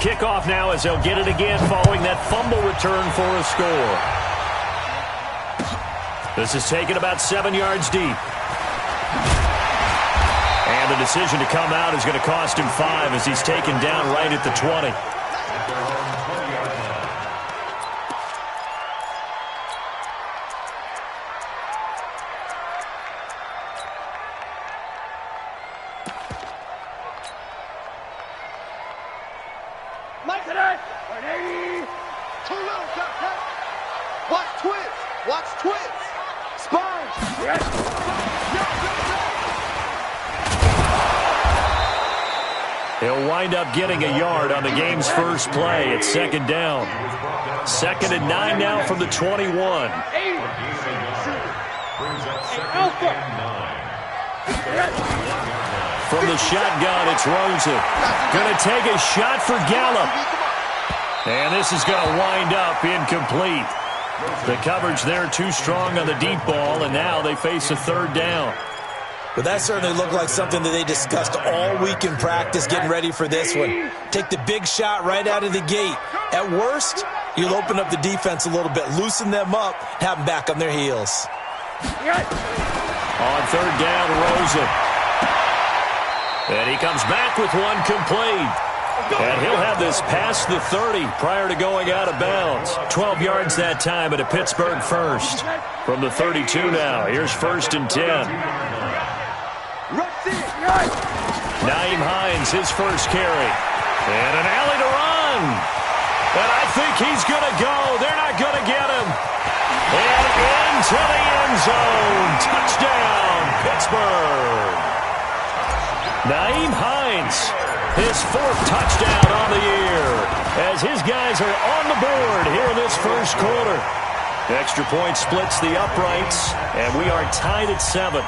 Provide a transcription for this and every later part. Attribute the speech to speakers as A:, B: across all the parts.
A: kickoff now as they'll get it again following that fumble return for a score. This is taken about 7 yards deep. And the decision to come out is going to cost him 5 as he's taken down right at the 20. He'll wind up getting a yard on the game's first play. It's second down. 2nd and 9 now from the 21. From the shotgun, it's Rosen. Going to take a shot for Gallup. And this is going to wind up incomplete. The coverage there too strong on the deep ball, and now they face a 3rd down.
B: But that certainly looked like something that they discussed all week in practice getting ready for this one. Take the big shot right out of the gate. At worst, you'll open up the defense a little bit, loosen them up, have them back on their heels.
A: On 3rd down, Rosen. And he comes back with one complete. And he'll have this past the 30 prior to going out of bounds. 12 yards that time at a Pittsburgh first. From the 32 now, here's 1st and 10. Nyheim Hines, his first carry. And an alley to run. And I think he's going to go. They're not going to get him. And into the end zone. Touchdown, Pittsburgh. Nyheim Hines, his 4th touchdown on the year. As his guys are on the board here in this first quarter. Extra point splits the uprights. And we are tied at 7.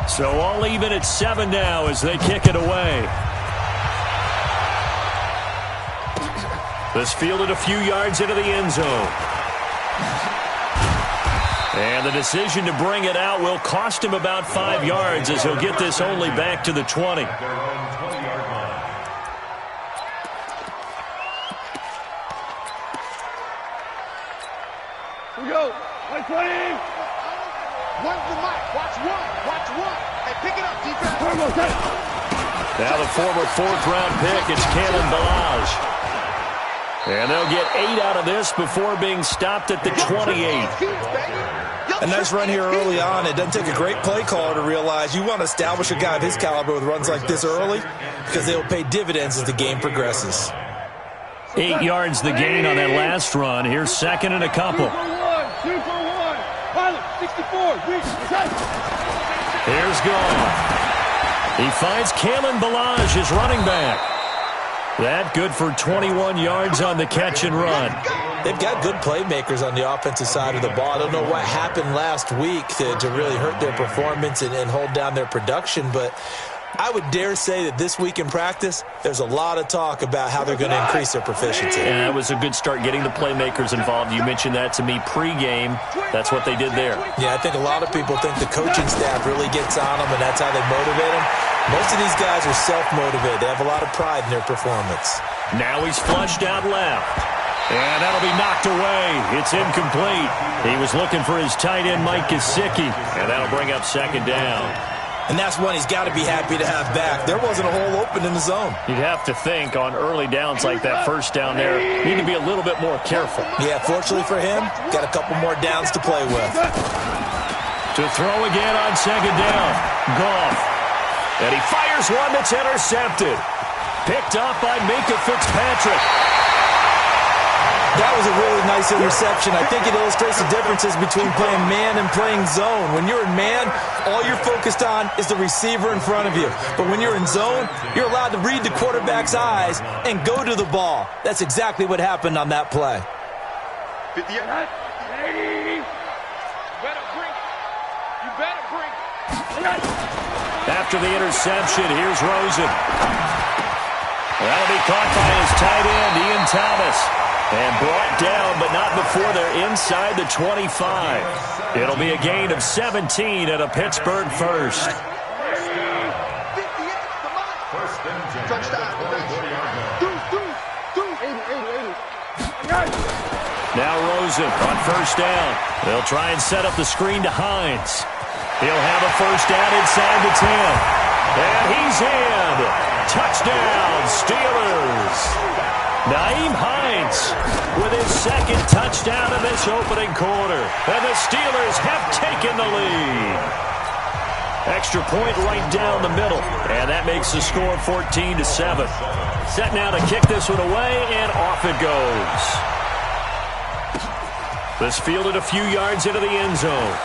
A: So all even at 7 now as they kick it away. This fielded a few yards into the end zone. And the decision to bring it out will cost him about 5 yards as he'll get this only back to the 20.
C: Here we go. 120. One's the mic. Watch one. Watch one. Hey, pick it up, defense.
A: Now the former 4th-round pick, it's Kalen Ballage. And they'll get 8 out of this before being stopped at the 28.
B: A nice run here early on. It doesn't take a great play caller to realize you want to establish a guy of his caliber with runs like this early because they will pay dividends as the game progresses.
A: 8 yards the gain on that last run. Here's 2nd and a couple.
C: 2 for 1. Pilot, 64.
A: Here's Goff. He finds Kalen Ballage, his running back. That good for 21 yards on the catch and run.
B: They've got good playmakers on the offensive side of the ball. I don't know what happened last week to really hurt their performance and hold down their production, but I would dare say that this week in practice, there's a lot of talk about how they're going to increase their proficiency.
A: And that was a good start getting the playmakers involved. You mentioned that to me pregame. That's what they did there.
B: Yeah, I think a lot of people think the coaching staff really gets on them, and that's how they motivate them. Most of these guys are self-motivated. They have a lot of pride in their performance.
A: Now he's flushed out left. And that'll be knocked away. It's incomplete. He was looking for his tight end, Mike Gesicki. And that'll bring up 2nd down.
B: And that's one he's got to be happy to have back. There wasn't a hole open in the zone.
A: You'd have to think on early downs like that, 1st down there, need to be a little bit more careful.
B: Yeah, fortunately for him, got a couple more downs to play with.
A: To throw again on 2nd down. Goff. And he fires one that's intercepted. Picked up by Minkah Fitzpatrick.
B: That was a really nice interception. I think it illustrates the differences between playing man and playing zone. When you're in man, all you're focused on is the receiver in front of you. But when you're in zone, you're allowed to read the quarterback's eyes and go to the ball. That's exactly what happened on that play.
C: 50. You better bring. You better bring.
A: After the interception, here's Rosen. That'll be caught by his tight end, Ian Thomas. And brought down, but not before they're inside the 25. It'll be a gain of 17 and a Pittsburgh first. Now Rosen on first down. They'll try and set up the screen to Hines. He'll have a first down inside the 10. And he's in. Touchdown, Steelers. Nyheim Hines with his second touchdown in this opening quarter. And the Steelers have taken the lead. Extra point right down the middle. And that makes the score 14-7. Set now to kick this one away, and off it goes. This fielded a few yards into the end zone.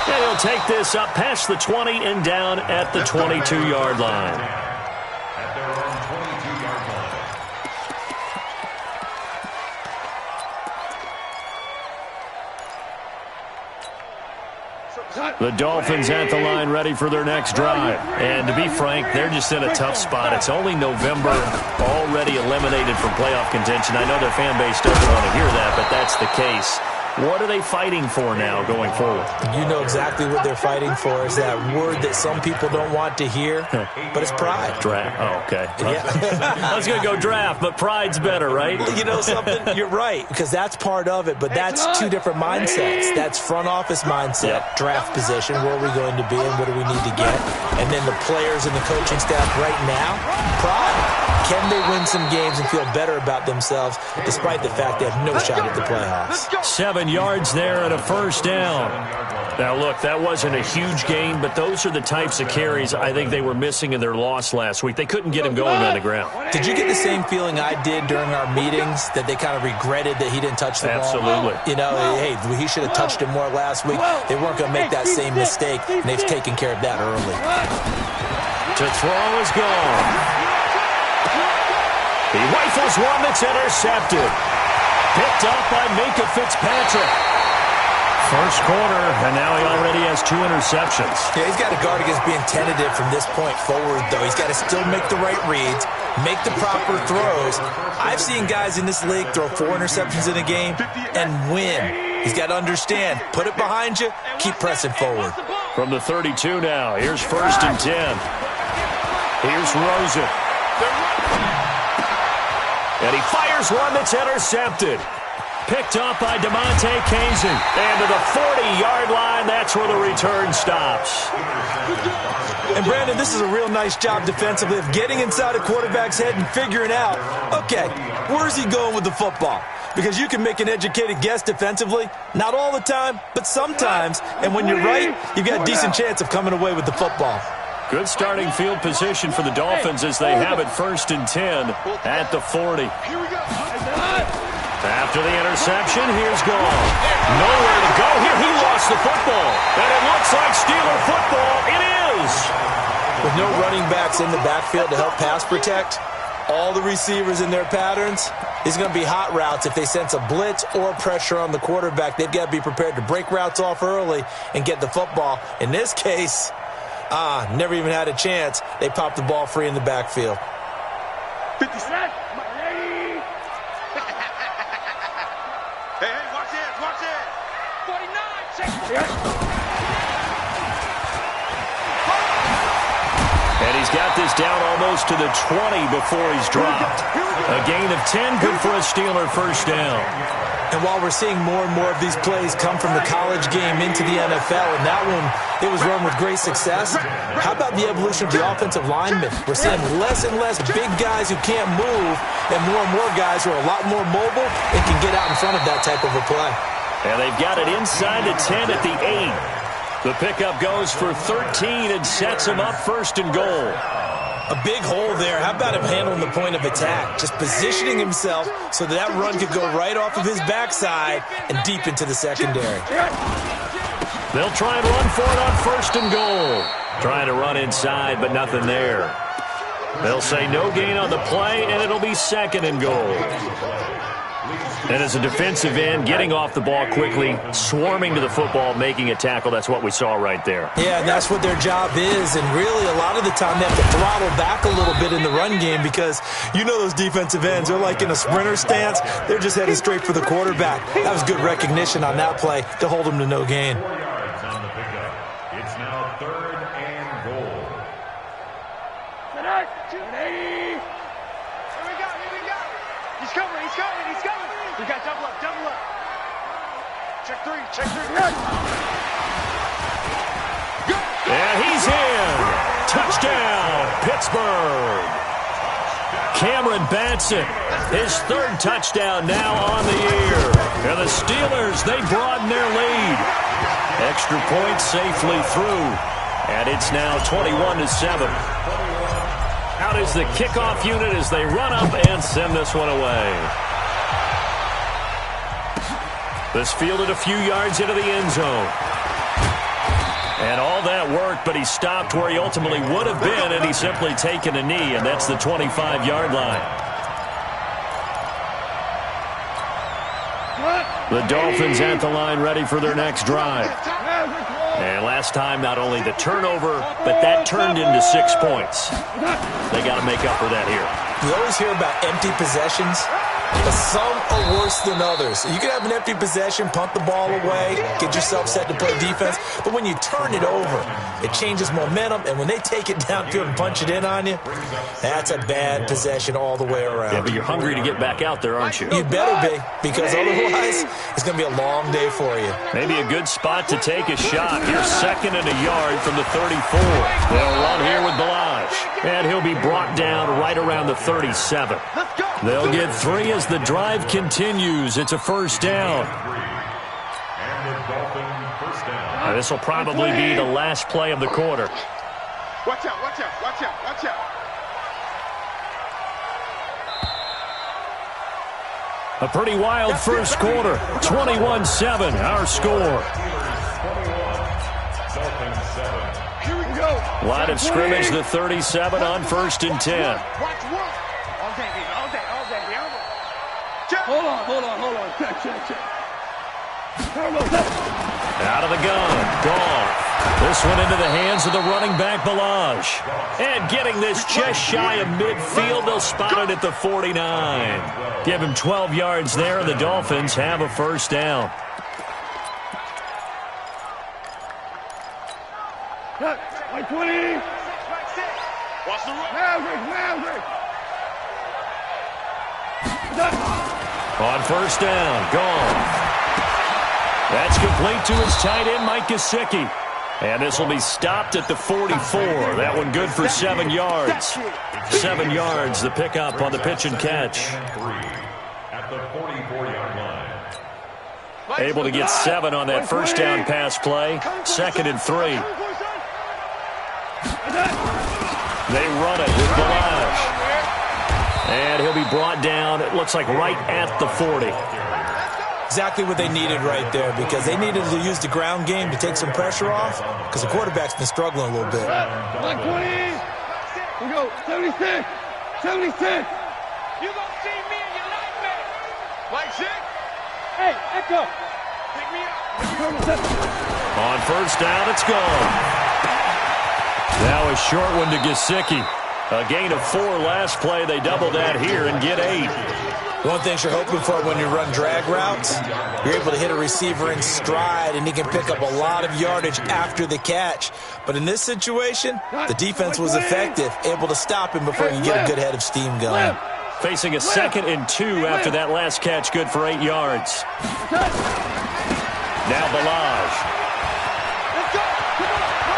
A: And he'll take this up past the 20 and down at the 22-yard line. The Dolphins at the line ready for their next drive. And to be frank, they're just in a tough spot. It's only November, already eliminated from playoff contention. I know their fan base doesn't want to hear that, but that's the case. What are they fighting for now going forward?
B: You know exactly what they're fighting for. Is that word that some people don't want to hear, but it's pride.
A: Draft. Oh, okay.
B: Yeah.
A: I was going to go draft, but pride's better, right?
B: You know something? You're right, because that's part of it, but that's two different mindsets. That's front office mindset, draft position, where are we going to be and what do we need to get? And then the players and the coaching staff right now, pride. Can they win some games and feel better about themselves despite the fact they have no shot at the playoffs?
A: 7 yards there and a first down. Now, look, that wasn't a huge gain, but those are the types of carries I think they were missing in their loss last week. They couldn't get him going on the ground.
B: Did you get the same feeling I did during our meetings, that they kind of regretted that he didn't touch the ball?
A: Absolutely.
B: You know, hey, he should have touched it more last week. They weren't going to make that same mistake, and they've taken care of that early.
A: To throw is gone. He rifles one that's intercepted. Picked up by Minkah Fitzpatrick. First quarter, and now he already has 2 interceptions.
B: Yeah, he's got to guard against being tentative from this point forward, though. He's got to still make the right reads, make the proper throws. I've seen guys in this league throw 4 interceptions in a game and win. He's got to understand, put it behind you, keep pressing forward.
A: From the 32 now, here's first and 10. Here's Rosen. And he fires one that's intercepted. Picked up by DeMonte Casey. And to the 40-yard line, that's where the return stops.
B: And, Brandon, this is a real nice job defensively of getting inside a quarterback's head and figuring out, okay, where's he going with the football? Because you can make an educated guess defensively. Not all the time, but sometimes. And when you're right, you've got a decent chance of coming away with the football.
A: Good starting field position for the Dolphins as they have it first and 10 at the 40. After the interception, here's Gall. Nowhere to go here. He lost the football. And it looks like Steeler football. It is.
B: With no running backs in the backfield to help pass protect, all the receivers in their patterns, these are going to be hot routes. If they sense a blitz or pressure on the quarterback, they've got to be prepared to break routes off early and get the football. In this case, never even had a chance. They popped the ball free in the backfield.
C: 57. Hey, watch this. 49.
A: And he's got this down almost to the 20 before he's dropped. A gain of 10, good for a Steeler first down.
B: And while we're seeing more and more of these plays come from the college game into the NFL, and that one, it was run with great success, how about the evolution of the offensive linemen? We're seeing less and less big guys who can't move and more guys who are a lot more mobile and can get out in front of that type of a play.
A: And they've got it inside the 10 at the 8. The pickup goes for 13 and sets him up first and goal.
B: A big hole there. How about him handling the point of attack? Just positioning himself so that run could go right off of his backside and deep into the secondary.
A: They'll try and run for it on first and goal. Trying to run inside, but nothing there. They'll say no gain on the play, and it'll be second and goal. And as a defensive end, getting off the ball quickly, swarming to the football, making a tackle, that's what we saw right there.
B: Yeah, and that's what their job is. And really, a lot of the time, they have to throttle back a little bit in the run game because you know those defensive ends, they're like in a sprinter stance. They're just heading straight for the quarterback. That was good recognition on that play to hold them to no gain.
D: It's now 3rd and goal.
C: Here we go. He's coming. We got double up. Check three.
A: And he's in. Touchdown, Pittsburgh. Cameron Batson, his 3rd touchdown now on the year. And the Steelers, they broaden their lead. Extra point safely through. And it's now 21-7. Out is the kickoff unit as they run up and send this one away. This fielded a few yards into the end zone. And all that worked, but he stopped where he ultimately would have been, and he's simply taken a knee, and that's the 25-yard line. The Dolphins at the line ready for their next drive. And last time, not only the turnover, but that turned into 6 points. They got to make up for that here.
B: You always hear about empty possessions, but some are worse than others. You can have an empty possession, punt the ball away, get yourself set to play defense, but when you turn it over, it changes momentum, and when they take it downfield and punch it in on you, that's a bad possession all the way around.
A: Yeah, but you're hungry to get back out there, aren't you?
B: You better be, because otherwise, it's going to be a long day for you.
A: Maybe a good spot to take a shot. Here's 2nd and a yard from the 34. They'll run here with Balazs, and he'll be brought down right around the 37. They'll get 3 as the drive continues. It's a 1st down. This will probably be the last play of the quarter.
C: Watch out.
A: A pretty wild first quarter. 21-7, our score.
C: Here we go.
A: Line of scrimmage, the 37 on 1st and 10.
C: Watch one. All day.
E: Hold on. Check.
A: Out of the gun. Goff. This one into the hands of the running back, Balazs. And getting this just shy of midfield, they'll spot it at the 49. Give him 12 yards there, and the Dolphins have a 1st down.
E: Cut. 20.
C: Watch the run.
E: Maverick.
A: On 1st down, Goff. That's complete to his tight end, Mike Gesicki. And this will be stopped at the 44. That one good for 7 yards. 7 yards, the pickup on the pitch and catch.
D: At the 44-yard line.
A: Able to get 7 on that 1st down pass play. 2nd and 3. They run it with Balazs. And he'll be brought down, it looks like right at the 40.
B: Exactly what they needed right there, because they needed to use the ground game to take some pressure off, because the quarterback's been struggling a little bit.
E: 20. We go. 76.
C: You gonna see me in your nightmare. Like 6.
E: Hey, Echo.
C: Pick me up.
A: On 1st down, it's gone. Now a short one to Gesicki. A gain of 4 last play. They double that here and get 8.
B: One thing you're hoping for when you run drag routes, you're able to hit a receiver in stride, and he can pick up a lot of yardage after the catch. But in this situation, the defense was effective, able to stop him before he can get a good head of steam going.
A: Facing a 2nd and 2 after that last catch, good for 8 yards. Now Balazs.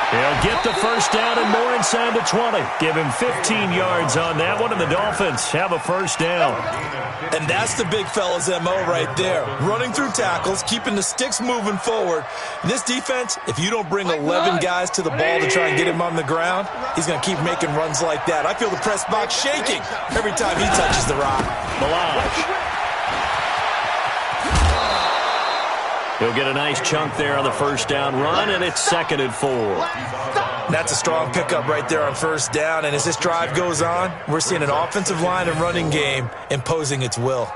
A: He'll get the 1st down and more inside the 20. Give him 15 yards on that one, and the Dolphins have a 1st down.
B: And that's the big fella's MO right there. Running through tackles, keeping the sticks moving forward. In this defense, if you don't bring 11 guys to the ball to try and get him on the ground, he's going to keep making runs like that. I feel the press box shaking every time he touches the rock.
A: Balazs. He'll get a nice chunk there on the 1st down run, and it's 2nd and 4.
B: That's a strong pickup right there on 1st down, and as this drive goes on, we're seeing an offensive line and running game imposing its will.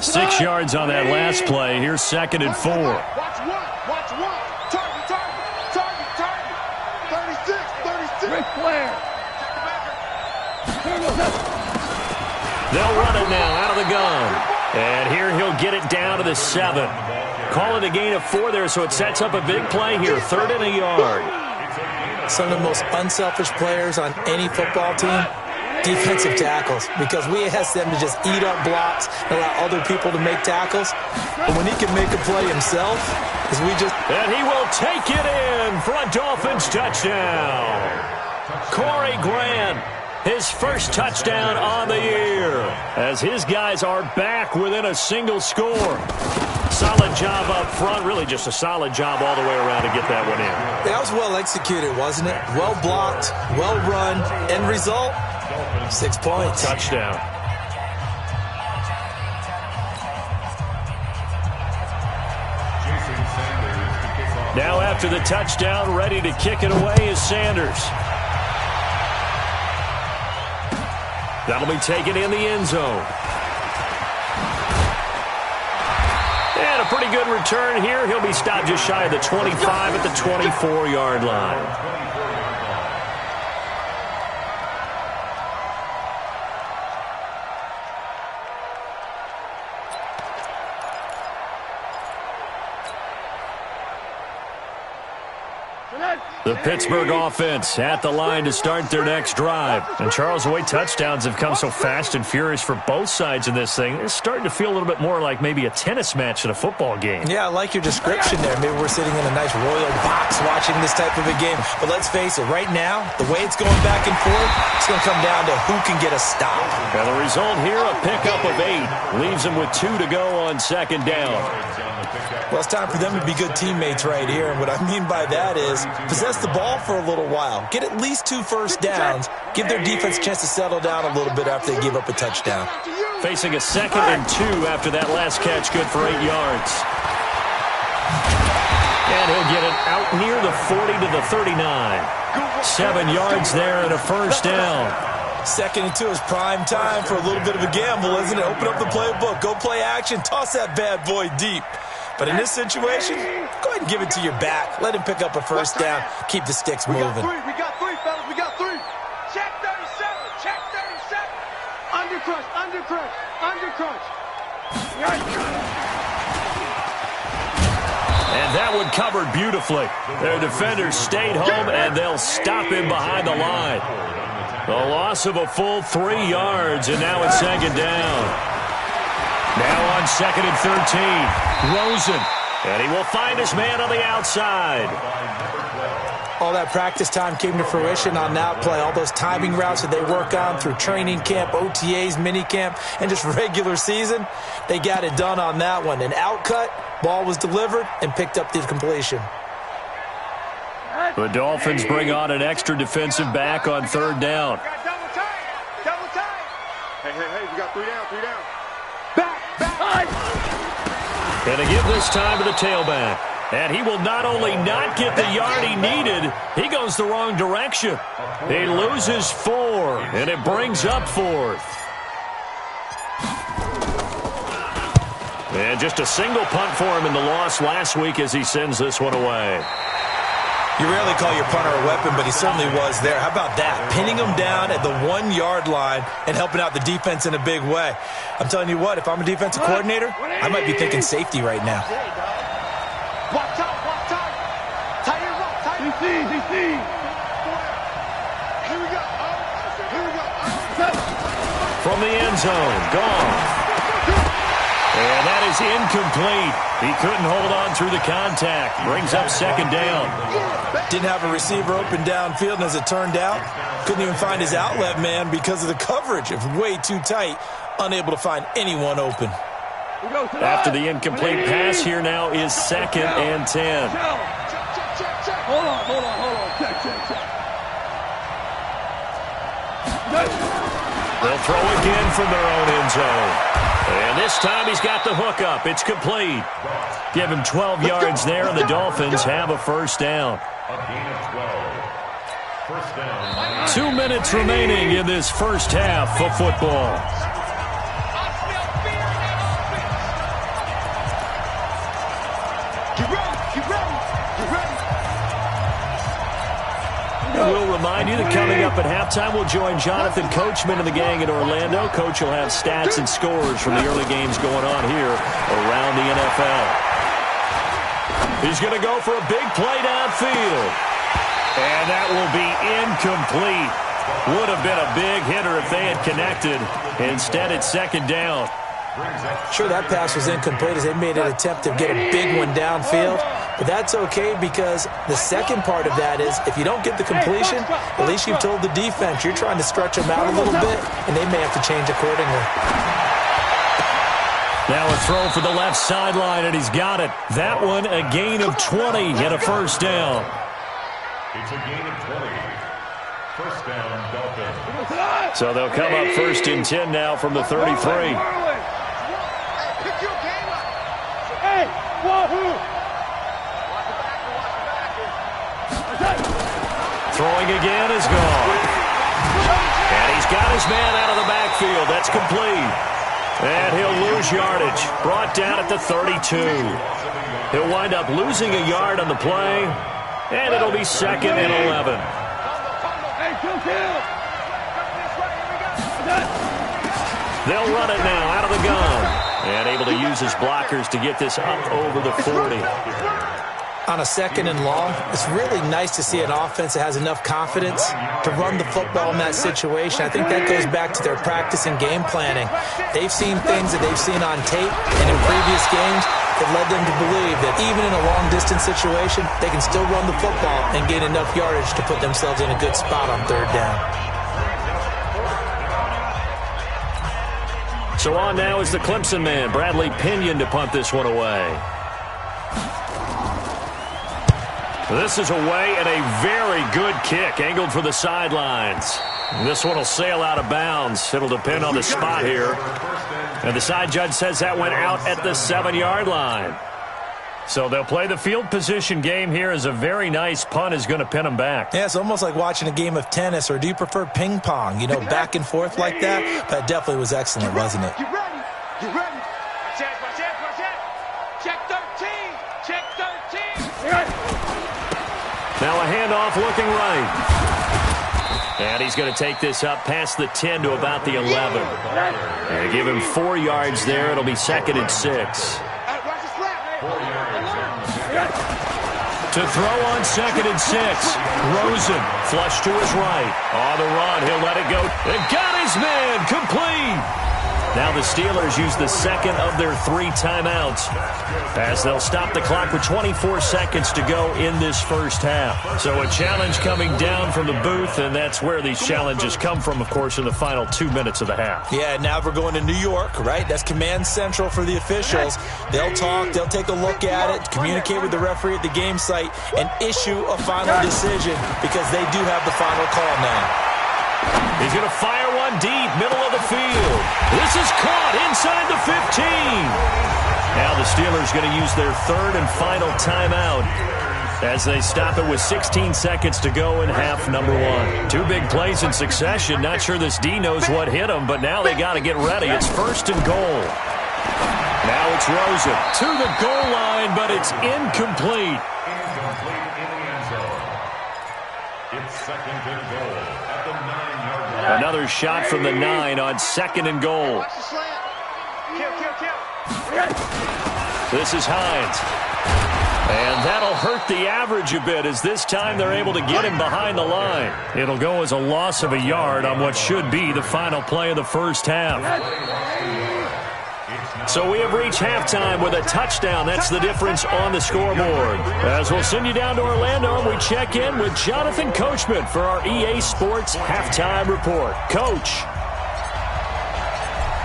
A: 6 yards on that last play. Here's 2nd and 4.
C: Watch one. Watch one. Target, target, target, target. 36, 36.
E: Ric Flair.
A: They'll run it now out of the gun. And here he'll get it down to the 7. Call it a gain of 4 there, so it sets up a big play here. 3rd and a yard.
B: Some of the most unselfish players on any football team, defensive tackles, because we ask them to just eat up blocks and allow other people to make tackles. But when he can make a play himself, is we just...
A: And he will take it in for a Dolphins touchdown. Corey Grant, his first touchdown on the year, as his guys are back within a single score. Solid job up front, really just a solid job all the way around to get that one in.
B: That was well executed, wasn't it? Well blocked, well run. End result, 6 points.
A: Touchdown. Now after the touchdown, ready to kick it away is Sanders. That'll be taken in the end zone. And a pretty good return here. He'll be stopped just shy of the 25 at the 24-yard line. The Pittsburgh offense at the line to start their next drive. And Charles, the way touchdowns have come so fast and furious for both sides in this thing, it's starting to feel a little bit more like maybe a tennis match in a football game.
B: Yeah, I like your description there. Maybe we're sitting in a nice royal box watching this type of a game. But let's face it, right now, the way it's going back and forth, it's going to come down to who can get a stop.
A: And the result here, a pickup of 8. Leaves them with 2 to go on 2nd down.
B: Well, it's time for them to be good teammates right here. And what I mean by that is possess the ball for a little while. Get at least 2 first downs. Give their defense a chance to settle down a little bit after they give up a touchdown.
A: Facing a 2nd and 2 after that last catch, good for 8 yards. And he'll get it out near the 40 to the 39. 7 yards there and a first down.
B: 2nd and 2 is prime time for a little bit of a gamble, isn't it? Open up the playbook, go play action, toss that bad boy deep. But in this situation, go ahead and give it to your back. Let him pick up a first down. Keep the sticks moving.
C: We got 3, fellas. We got 3. Check 37. Check 37. Undercrunch. Undercrunch. Undercrunch.
A: And that one covered beautifully. Their defenders stayed home, and they'll stop him behind the line. The loss of a full 3 yards, and now it's 2nd down. Now on 2nd and 13, Rosen, and he will find his man on the outside.
B: All that practice time came to fruition on that play. All those timing routes that they work on through training camp, OTAs, minicamp, and just regular season, they got it done on that one. An outcut, ball was delivered, and picked up the completion.
A: The Dolphins bring on an extra defensive back on 3rd down.
C: Double time. Double time. Hey, we got 3 down, 3 down.
A: And to give this time to the tailback. And he will not only not get the yard he needed, he goes the wrong direction. He loses 4, and it brings up 4th. And just a single punt for him in the loss last week as he sends this one away.
B: You rarely call your punter a weapon, but he certainly was there. How about that? Pinning him down at the 1-yard line and helping out the defense in a big way. I'm telling you what, if I'm a defensive coordinator, I might be thinking safety right now.
C: Watch out, watch out. Tight end up, tight end.
E: DC.
C: Here we go. Here we go.
A: From the end zone, gone. And that is incomplete. He couldn't hold on through the contact. Brings up 2nd down.
B: Didn't have a receiver open downfield, and as it turned out, couldn't even find his outlet man because of the coverage. It was way too tight, unable to find anyone open.
A: After the incomplete pass, here now is 2nd and 10.
E: Hold on. Check.
A: They'll throw again from their own end zone. And this time he's got the hook up. It's complete. Give him 12 yards there, and the Dolphins have a first down.
D: A gain of 12. First down.
A: 2 minutes remaining in this first half of football. will remind you that coming up at halftime, we'll join Jonathan Coachman and the gang in Orlando. Coach will have stats and scores from the early games going on here around the NFL. He's going to go for a big play downfield. And that will be incomplete. Would have been a big hitter if they had connected. Instead, it's second down.
B: Sure, that pass was incomplete as they made an attempt to get a big one downfield. But that's okay because the second part of that is if you don't get the completion, at least you've told the defense you're trying to stretch them out a little bit, and they may have to change accordingly.
A: Now a throw for the left sideline, and he's got it. That one, a gain of 20 and a first down.
D: It's a gain of 20. First down, Dolphins.
A: So they'll come up first and 10 now from the 33.
E: Hey, wahoo!
A: Throwing again is gone. And he's got his man out of the backfield. That's complete. And he'll lose yardage. Brought down at the 32. He'll wind up losing a yard on the play. And it'll be second and 11.
E: Hey, kill!
A: They'll run it now out of the gun. And able to use his blockers to get this up over the 40.
B: On a second and long, it's really nice to see an offense that has enough confidence to run the football in that situation. I think that goes back to their practice and game planning. They've seen things that they've seen on tape and in previous games that led them to believe that even in a long-distance situation, they can still run the football and gain enough yardage to put themselves in a good spot on third down.
A: So on now is the Clemson man, Bradley Pinion, to punt this one away. This is away and a very good kick, angled for the sidelines. This one will sail out of bounds. It'll depend on the spot here. And the side judge says that went out at the 7-yard line. So they'll play the field position game here as a very nice punt is going to pin them back.
B: Yeah, it's almost like watching a game of tennis, or do you prefer ping pong? You know, back and forth like that? That definitely was excellent, wasn't it?
C: You ready? You ready? Watch it. Check 13. Check 13.
A: Now a handoff looking right. And he's going to take this up past the 10 to about the 11. And give him 4 yards there. It'll be second and 6. To throw on second and 6. Rosen flush to his right. On the run, he'll let it go. And got his man complete. Now the Steelers use the second of their 3 timeouts as they'll stop the clock with 24 seconds to go in this first half. So a challenge coming down from the booth, and that's where these challenges come from, of course, in the final 2 minutes of the half.
B: Yeah, now we're going to New York, right? That's command central for the officials. They'll talk, they'll take a look at it, communicate with the referee at the game site, and issue a final decision because they do have the final call now.
A: He's going to fire one deep, middle of the field. This is caught inside the 15. Now the Steelers going to use their 3rd and final timeout as they stop it with 16 seconds to go in half number 1. 2 big plays in succession. Not sure this D knows what hit him, but now they got to get ready. It's 1st and goal. Now it's Rosen to the goal line, but it's incomplete.
D: Incomplete in the end zone. It's second and goal at the 9-yard line.
A: Another shot from the 9 on 2nd and goal.
C: Watch the slant. Kill.
A: This is Hines. And that'll hurt the average a bit as this time they're able to get him behind the line. It'll go as a loss of a yard on what should be the final play of the first half. So we have reached halftime with a touchdown. That's the difference on the scoreboard. As we'll send you down to Orlando, we check in with Jonathan Coachman for our EA Sports Halftime Report. Coach.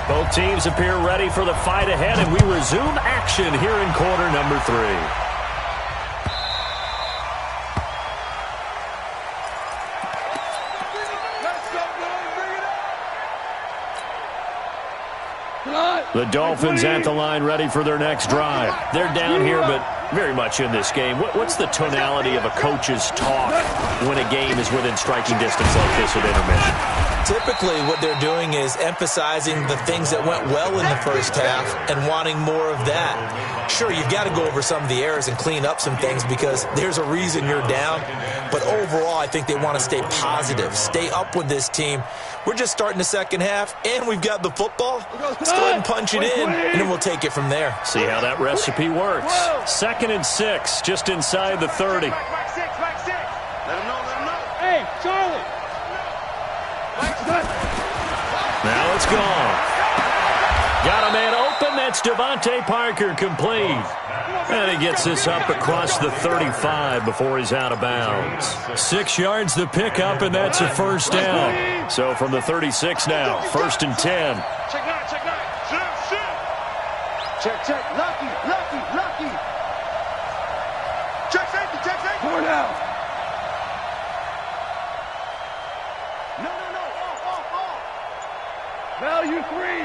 A: Both teams appear ready for the fight ahead, and we resume action here in quarter number 3. The Dolphins at the line ready for their next drive. They're down here, but very much in this game. What's the tonality of a coach's talk when a game is within striking distance like this at intermission?
B: Typically, what they're doing is emphasizing the things that went well in the first half and wanting more of that. Sure, you've got to go over some of the errors and clean up some things because there's a reason you're down. But overall, I think they want to stay positive, stay up with this team. We're just starting the second half, and we've got the football. Let's go ahead and punch it in, and then we'll take it from there.
A: See how that recipe works. 2nd and 6, just inside the 30.
C: Back six. Let him know. Hey, Charlie.
A: Now it's gone. Got a man open. That's Devontae Parker, complete. And he gets this up across the 35 before he's out of bounds. 6 yards the pickup, and that's a first down. So from the 36 now, 1st and 10.
C: Check 9. Check. Lucky. Check safety. 4 down. No. Value three.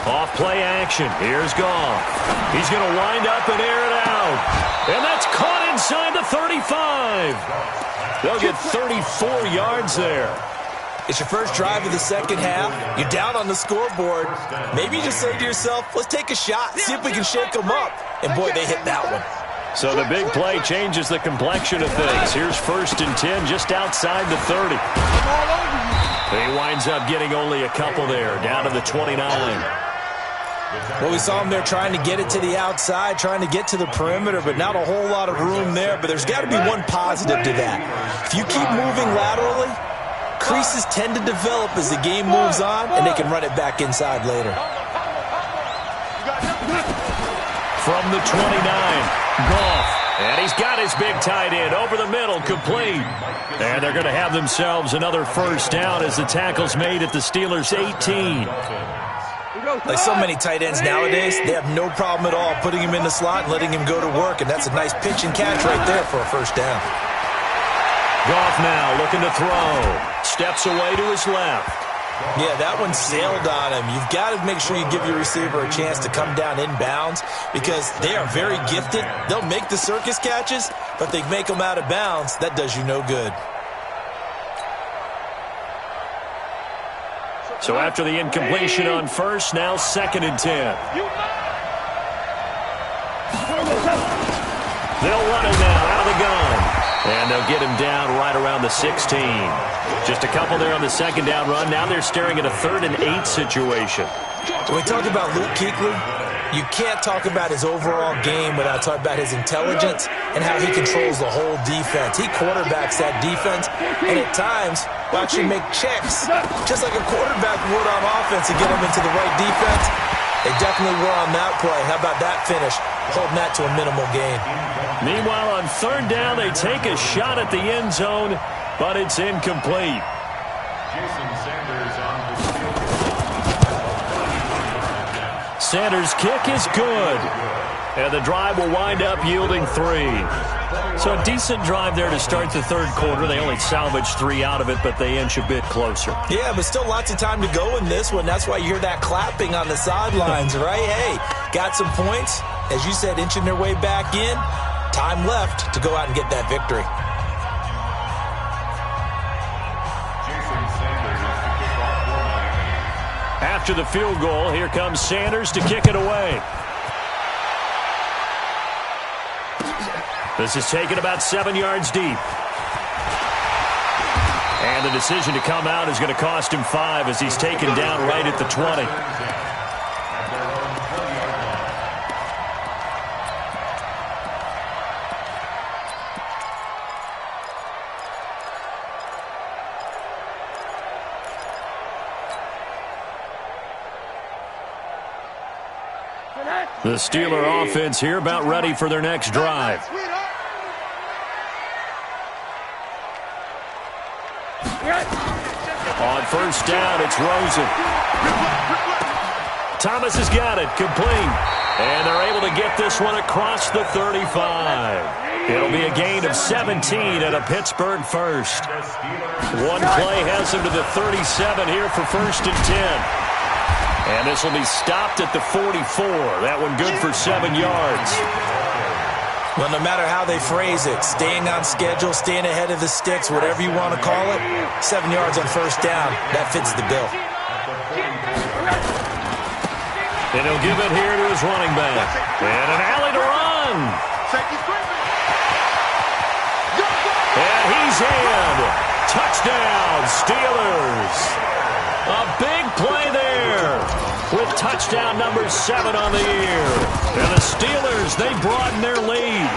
A: Off play action. Here's Goff. He's going to wind up and air it out. And that's caught inside the 35. They'll get 34 yards there.
B: It's your first drive of the second half. You're down on the scoreboard. Maybe you just say to yourself, let's take a shot, see if we can shake them up. And, boy, they hit that one.
A: So the big play changes the complexion of things. Here's 1st and 10 just outside the 30. He winds up getting only a couple there, down to the 29.
B: Well, we saw him there trying to get it to the outside, trying to get to the perimeter, but not a whole lot of room there. But there's got to be one positive to that. If you keep moving laterally, creases tend to develop as the game moves on, and they can run it back inside later.
A: From the 29, Goff. And he's got his big tight end over the middle, complete. And they're going to have themselves another first down as the tackle's made at the Steelers' 18.
B: Like so many tight ends nowadays, they have no problem at all putting him in the slot and letting him go to work. And that's a nice pitch and catch right there for a first down.
A: Goff now looking to throw. Steps away to his left.
B: Yeah, that one sailed on him. You've got to make sure you give your receiver a chance to come down inbounds because they are very gifted. They'll make the circus catches, but they make them out of bounds. That does you no good.
A: So after the incompletion on first, now 2nd and 10. They'll run it now out of the gun. And they'll get him down right around the 16. Just a couple there on the second down run. Now they're staring at a 3rd and 8 situation.
B: When we talk about Luke Kuechly, you can't talk about his overall game without talking about his intelligence and how he controls the whole defense. He quarterbacks that defense, and at times will actually make checks, just like a quarterback would on offense to get him into the right defense. They definitely were on that play. How about that finish? Holding that to a minimal gain.
A: Meanwhile, on 3rd down, they take a shot at the end zone, but it's incomplete. Sanders' kick is good. And the drive will wind up yielding 3. So a decent drive there to start the 3rd quarter. They only salvaged 3 out of it, but they inch a bit closer.
B: Yeah, but still lots of time to go in this one. That's why you hear that clapping on the sidelines, right? Hey, got some points. As you said, inching their way back in. Time left to go out and get that victory.
A: After the field goal, here comes Sanders to kick it away. This is taken about 7 yards deep. And the decision to come out is going to cost him 5 as he's taken down right at the 20. The Steeler offense here about ready for their next drive. On 1st down, it's Rosen. Thomas has got it, complete. And they're able to get this one across the 35. It'll be a gain of 17 and a Pittsburgh first. One play has them to the 37 here for 1st and 10. And this will be stopped at the 44. That one good for 7 yards.
B: Well, no matter how they phrase it, staying on schedule, staying ahead of the sticks, whatever you want to call it, 7 yards on first down, that fits the bill.
A: And he'll give it here to his running back. And an alley to run. And he's in. Touchdown, Steelers. A big play there with touchdown number 7 on the year. And the Steelers, they broaden their lead.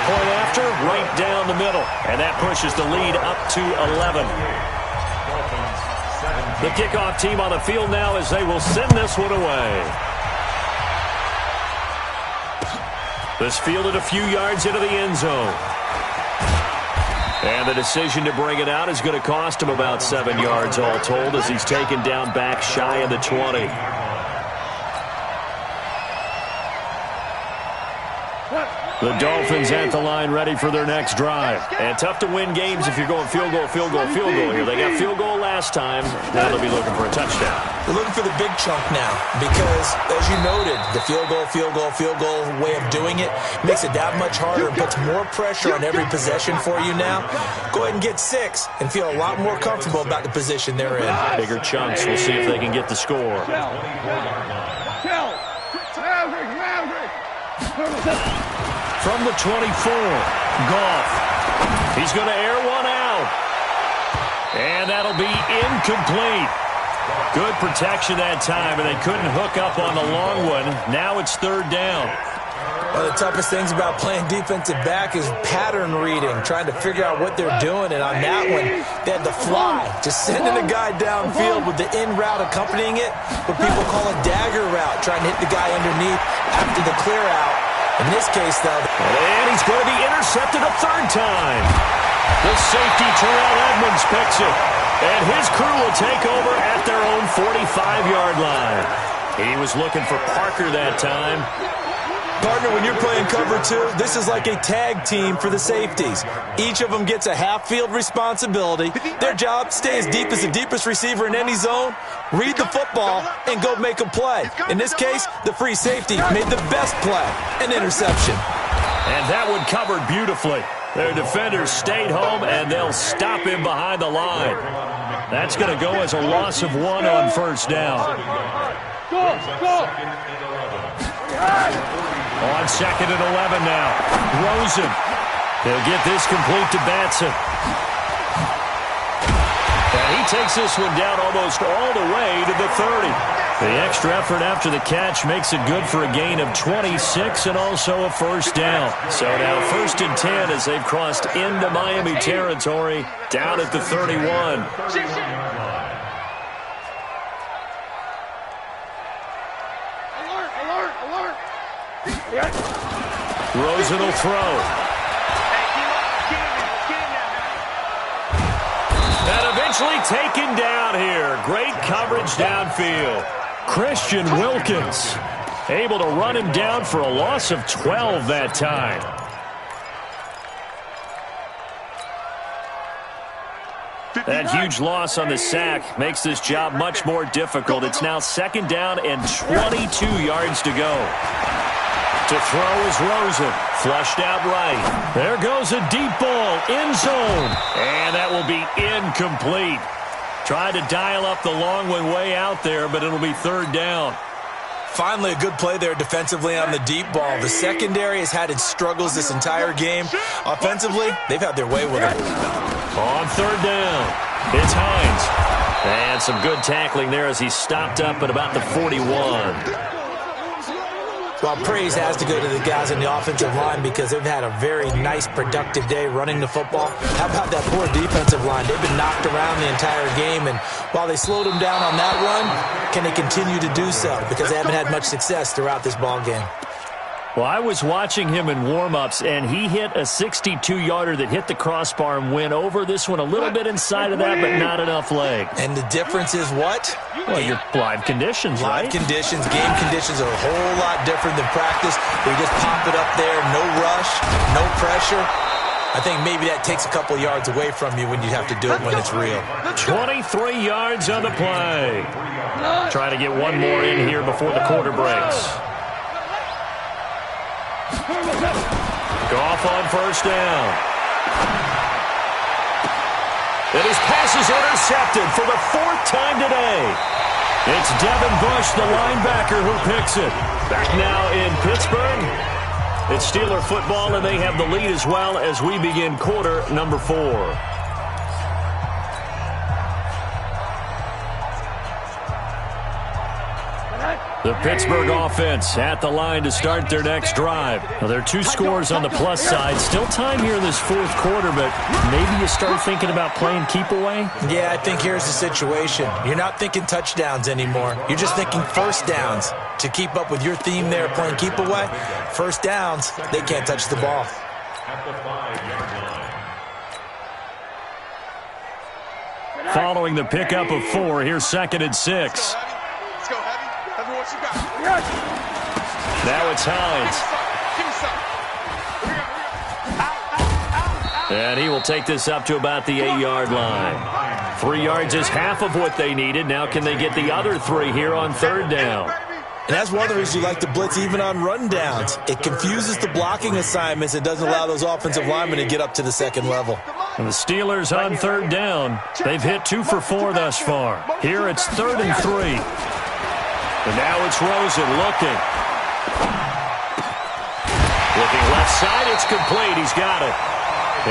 A: Point after, right down the middle. And that pushes the lead up to 11. The kickoff team on the field now as they will send this one away. This fielded a few yards into the end zone. And the decision to bring it out is going to cost him about 7 yards all told as he's taken down back shy of the 20. The Dolphins at the line ready for their next drive. And tough to win games if you're going field goal, field goal, field goal here. They got field goal last time. Now they'll be looking for a touchdown.
B: They're looking for the big chunk now because, as you noted, the field goal, field goal, field goal way of doing it makes it that much harder and puts more pressure on every possession for you now. Go ahead and get 6 and feel a lot more comfortable about the position they're in.
A: Bigger chunks. We'll see if they can get the score. From the 24, Goff. He's going to air one out. And that'll be incomplete. Good protection that time, and they couldn't hook up on the long one. Now it's 3rd down.
B: One of the toughest things about playing defensive back is pattern reading, trying to figure out what they're doing. And on that one, they had the fly, just sending a guy downfield with the in route accompanying it, what people call a dagger route, trying to hit the guy underneath after the clear out. In this case, though,
A: and he's going to be intercepted a 3rd time. The safety, Terrell Edmonds, picks it. And his crew will take over at their own 45-yard line. He was looking for Parker that time.
B: Partner, when you're playing cover 2, this is like a tag team for the safeties. Each of them gets a half-field responsibility. Their job, stay as deep as the deepest receiver in any zone, read the football, and go make a play. In this case, the free safety made the best play, an interception.
A: And that one covered beautifully. Their defenders stayed home, and they'll stop him behind the line. That's going to go as a loss of 1 on first down.
E: Go!
A: On 2nd and 11 now. Rosen. They'll get this complete to Batson. And he takes this one down almost all the way to the 30. The extra effort after the catch makes it good for a gain of 26 and also a first down. So now 1st and 10 as they've crossed into Miami territory down at the 31. Rosen will throw. And eventually taken down here. Great coverage downfield. Christian Wilkins able to run him down for a loss of 12 that time. That huge loss on the sack makes this job much more difficult. It's now 2nd down and 22 yards to go. To throw is Rosen. Flushed out right. There goes a deep ball. End zone. And that will be incomplete. Tried to dial up the long one way out there, but it'll be 3rd down.
B: Finally, a good play there defensively on the deep ball. The secondary has had its struggles this entire game. Offensively, they've had their way with it.
A: On 3rd down, it's Hines. And some good tackling there as he stopped up at about the 41.
B: Well, praise has to go to the guys in the offensive line because they've had a very nice, productive day running the football. How about that poor defensive line? They've been knocked around the entire game, and while they slowed them down on that run, can they continue to do so? Because they haven't had much success throughout this ball game.
A: Well, I was watching him in warm-ups, and he hit a 62-yarder that hit the crossbar and went over this one a little bit inside of that, but not enough leg.
B: And the difference is what?
A: Well, your live conditions, right?
B: Live conditions, game conditions are a whole lot different than practice. We just pop it up there, no rush, no pressure. I think maybe that takes a couple yards away from you when you have to do it when it's real.
A: 23 yards on the play. Trying to get one more in here before the quarter breaks. Goff on first down. And his pass is intercepted for the 4th time today. It's Devin Bush, the linebacker, who picks it. Back now in Pittsburgh. It's Steeler football, and they have the lead as well as we begin quarter number 4. The Pittsburgh offense at the line to start their next drive. Now, there are 2 scores on the plus side. Still time here in this 4th quarter, but maybe you start thinking about playing keep away?
B: Yeah, I think here's the situation. You're not thinking touchdowns anymore. You're just thinking first downs. To keep up with your theme there, playing keep away, first downs, they can't touch the ball.
D: At the 5-yard line.
A: Following the pickup of 4, here's 2nd and 6.
C: Let's go, Heavy. Heavy, what you got?
A: Now it's Hines. And he will take this up to about the 8-yard line. 3 yards is half of what they needed. Now can they get the other 3 here on 3rd down?
B: And that's one of the reasons you like to blitz even on run downs. It confuses the blocking assignments. It doesn't allow those offensive linemen to get up to the 2nd level.
A: And the Steelers on 3rd down. They've hit 2 for 4 thus far. Here it's 3rd and 3. And now it's Rosen looking. Looking left side, it's complete. He's got it.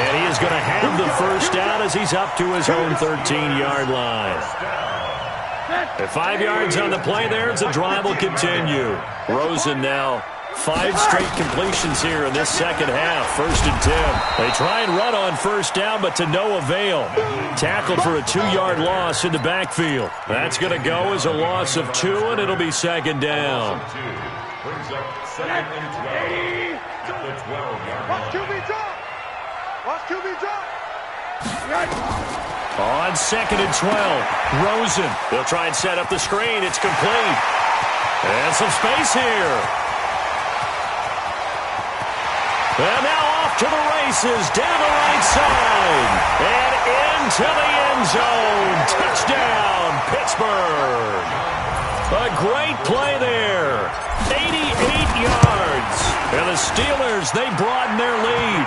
A: And he is going to have the first down as he's up to his own 13-yard line. At 5 yards on the play there, the drive will continue. Rosen now 5 straight completions here in this second half. 1st and 10. They try and run on first down, but to no avail. Tackled for a 2-yard loss in the backfield. That's going to go as a loss of 2, and it'll be 2nd down.
D: Brings up 2nd and 12 at the 12-yard line.
C: Watch QB drop. Watch QB drop.
A: On 2nd and 12, Rosen. They'll try and set up the screen. It's complete. And some space here. And now off to the races, down the right side. And into the end zone. Touchdown, Pittsburgh. A great play there. 88 yards. And the Steelers, they broaden their lead.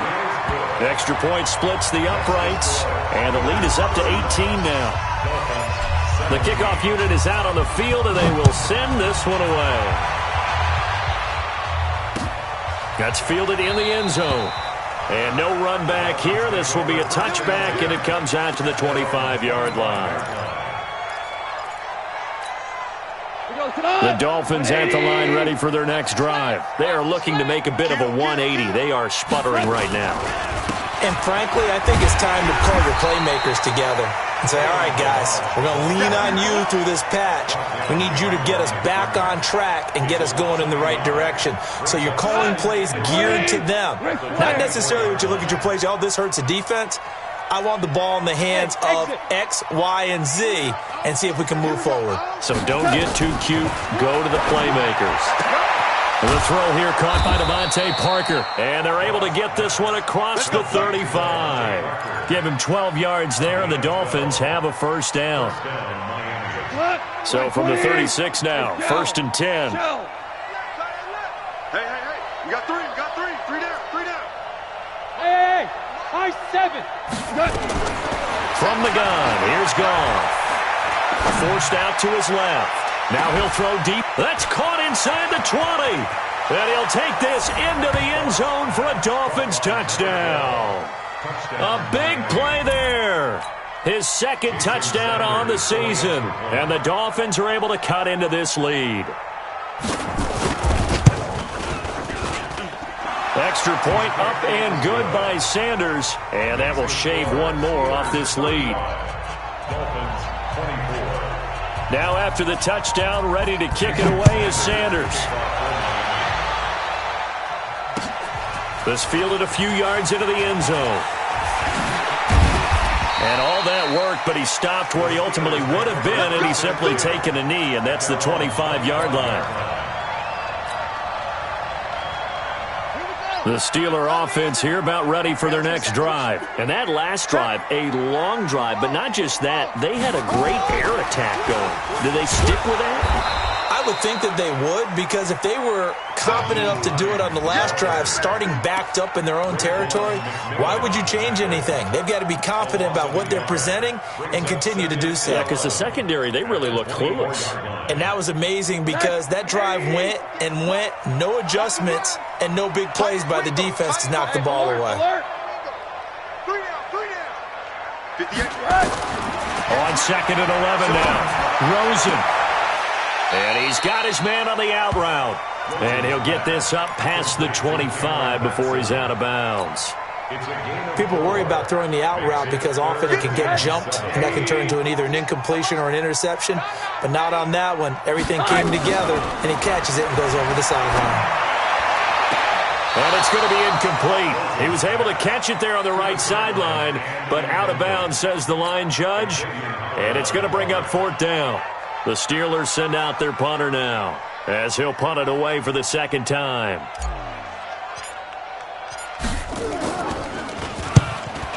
A: Extra point splits the uprights, and the lead is up to 18 now. The kickoff unit is out on the field, and they will send this one away. That's fielded in the end zone. And no run back here. This will be a touchback, and it comes out to the 25-yard line. The Dolphins at the line ready for their next drive. They are looking to make a bit of a 180. They are sputtering right now.
B: And frankly, I think it's time to call your playmakers together and say, all right, guys, we're going to lean on you through this patch. We need you to get us back on track and get us going in the right direction. So you're calling plays geared to them. Not necessarily when you look at your plays, oh, this hurts the defense. I want the ball in the hands of X, Y, and Z and see if we can move forward.
A: So don't get too cute. Go to the playmakers. The throw here caught by Devontae Parker. And they're able to get this one across the 35. Give him 12 yards there, and the Dolphins have a first down. So from the 36 now, 1st and 10.
C: Hey. You got 3. You got 3. 3 down. 3 down.
E: Hey. High 7.
A: From the gun, here's Goff. Forced out to his left. Now he'll throw deep. That's caught inside the 20. And he'll take this into the end zone for a Dolphins touchdown. A big play there. His 2nd touchdown on the season. And the Dolphins are able to cut into this lead. Extra point up and good by Sanders. And that will shave one more off this lead.
D: Dolphins 24.
A: Now after the touchdown, ready to kick it away is Sanders. This fielded a few yards into the end zone. And all that work, but he stopped where he ultimately would have been, and he's simply taken a knee, and that's the 25-yard line. The Steeler offense here about ready for their next drive.
F: And that last drive, a long drive, but not just that. They had a great air attack going. Do they stick with that?
B: I would think that they would, because if they were confident enough to do it on the last drive, starting backed up in their own territory, why would you change anything? They've got to be confident about what they're presenting and continue to do so.
F: Yeah, because the secondary, they really look clueless.
B: And that was amazing because that drive went and went, no adjustments and no big plays by the defense to knock the ball away.
C: 58.
A: On 2nd and 11 now. Rosen. And he's got his man on the out route. And he'll get this up past the 25 before he's out of bounds.
B: People worry about throwing the out route because often it can get jumped, and that can turn into either an incompletion or an interception. But not on that one. Everything came together, and he catches it and goes over the sideline.
A: And it's going to be incomplete. He was able to catch it there on the right sideline, but out of bounds, says the line judge. And it's going to bring up 4th down. The Steelers send out their punter now, as he'll punt it away for the 2nd time.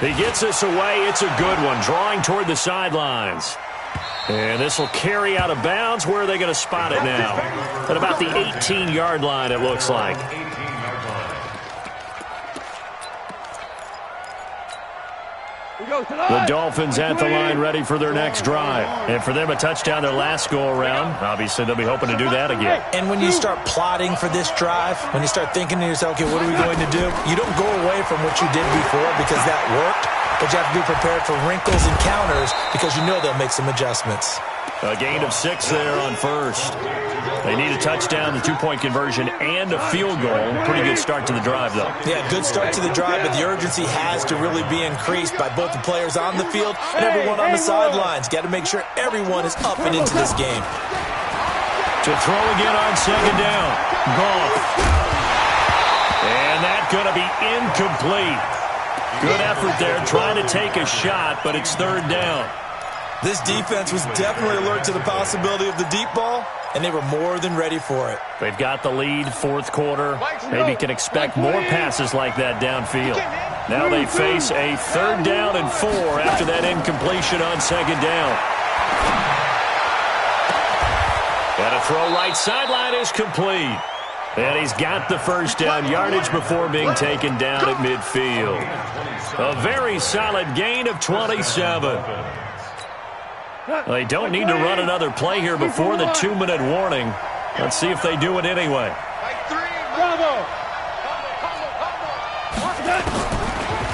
A: He gets this away. It's a good one, drawing toward the sidelines. And this will carry out of bounds. Where are they going to spot it now? At about the 18-yard line, it looks like. The Dolphins at the line ready for their next drive. And for them, a touchdown their last go-around. Obviously, they'll be hoping to do that again.
B: And when you start plotting for this drive, when you start thinking to yourself, okay, what are we going to do? You don't go away from what you did before because that worked, but you have to be prepared for wrinkles and counters because you know they'll make some adjustments.
A: A gain of 6 there on 1st. They need a touchdown, the 2-point conversion, and a field goal. Pretty good start to the drive, though.
B: Yeah, good start to the drive, but the urgency has to really be increased by both the players on the field and everyone on the sidelines. Got to make sure everyone is up and into this game.
A: To throw again on 2nd down. Goff. And that's going to be incomplete. Good effort there, trying to take a shot, but it's 3rd down.
B: This defense was definitely alert to the possibility of the deep ball, and they were more than ready for it.
A: They've got the lead, 4th quarter. Maybe can expect more passes like that downfield. Now they face a 3rd down and 4 after that incompletion on 2nd down. And a throw right sideline is complete. And he's got the 1st down yardage before being taken down at midfield. A very solid gain of 27. They don't need to run another play here before the 2-minute warning. Let's see if they do it anyway.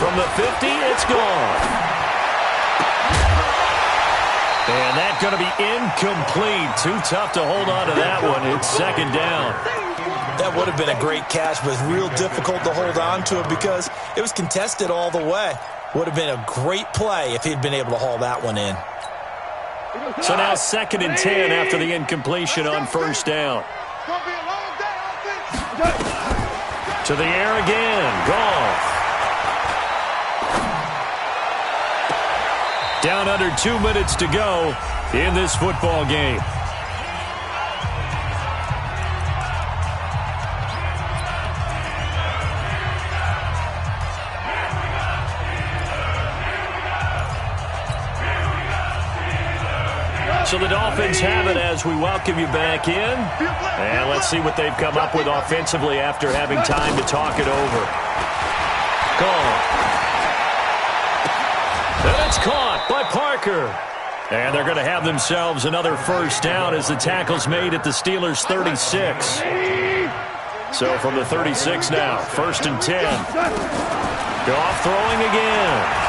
A: From the 50, it's gone. And that's going to be incomplete. Too tough to hold on to that one. It's 2nd down.
B: That would have been a great catch, but real difficult to hold on to it because it was contested all the way. Would have been a great play if he'd been able to haul that one in.
A: So now 2nd and 10 after the incompletion on 1st down. To the air again. Goff. Down under 2 minutes to go in this football game. So the Dolphins have it as we welcome you back in. And let's see what they've come up with offensively after having time to talk it over. Gone. And it's caught by Parker. And they're going to have themselves another 1st down as the tackle's made at the Steelers' 36. So from the 36 now, 1st and 10. Goff throwing again.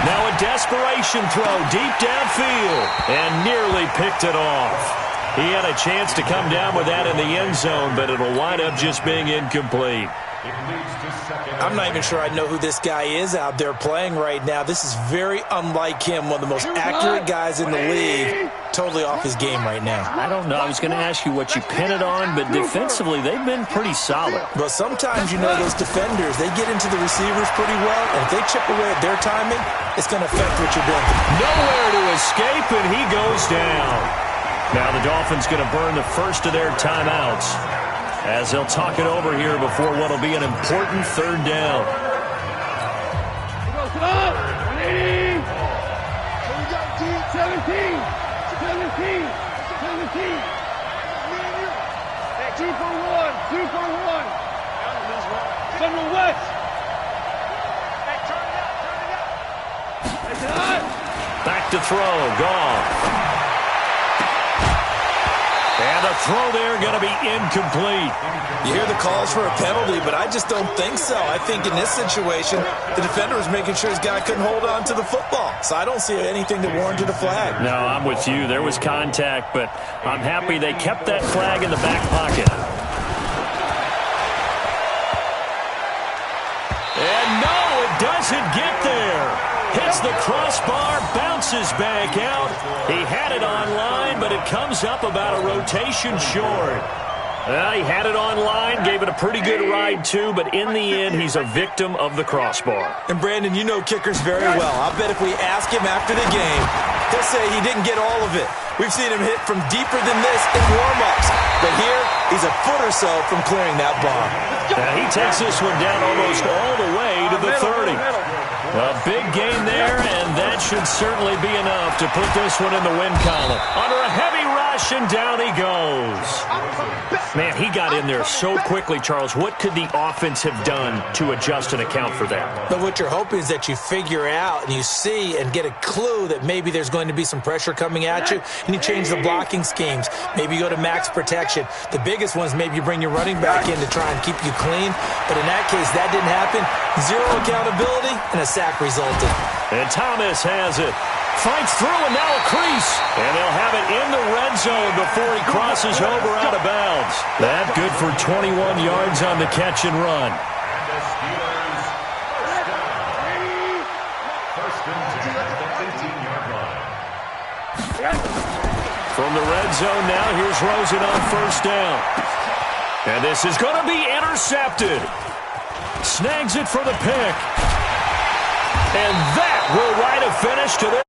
A: Now a desperation throw deep downfield and nearly picked it off. He had a chance to come down with that in the end zone, but it'll wind up just being incomplete.
B: I'm not even sure I know who this guy is out there playing right now. This is very unlike him, one of the most accurate guys in the league. Totally off his game right now.
A: I don't know. I was going to ask you what you pin it on, but defensively, they've been pretty solid.
B: But sometimes, you know, those defenders, they get into the receivers pretty well, and if they chip away at their timing, it's going to affect what you're doing.
A: Nowhere to escape, and he goes down. Now the Dolphins going to burn the first of their timeouts. as they'll talk it over here before what will be an important third down.
E: Come on, 180. 17. 2 for 1. 2 for 1. Central West.
A: Back to throw. Gone. And the throw there going to be incomplete.
B: You hear the calls for a penalty, but I just don't think so. I think in this situation, the defender was making sure his guy couldn't hold on to the football. So I don't see anything that warranted a flag.
A: No, I'm with you. There was contact, but I'm happy they kept that flag in the back pocket. And no, it doesn't get there. Hits the crossbar, bounces back out. He had it on line, but it comes up about a rotation short. He had it on line, gave it a pretty good ride too, but in the end, he's a victim of the crossbar.
B: And Brandon, you know kickers very well. I bet if we ask him after the game, he'll say he didn't get all of it. We've seen him hit from deeper than this in warm-ups. But here, he's a foot or so from clearing that bar.
A: He takes this one down almost all the way to the 30. A big gain there, and that should certainly be enough to put this one in the win column. Under a heavy rush, and down he goes. Man, he got in there so quickly, Charles. What could the offense have done to adjust and account for that?
B: But what you're hoping is that you figure out and you see and get a clue that maybe there's going to be some pressure coming at you, and you change the blocking schemes. Maybe you go to max protection. The biggest one is maybe you bring your running back in to try and keep you clean. But in that case, that didn't happen. Zero accountability, and a sack resulted.
A: And Thomas has it. Fights through, and now a crease. And they'll have it in the red zone before he crosses over out of bounds. That good for 21 yards on the catch and run.
D: And the Steelers first and 10 at the 18-yard line.
A: From the red zone now, here's Rosen on first down. And this is going to be intercepted. Snags it for the pick. And that will write a finish to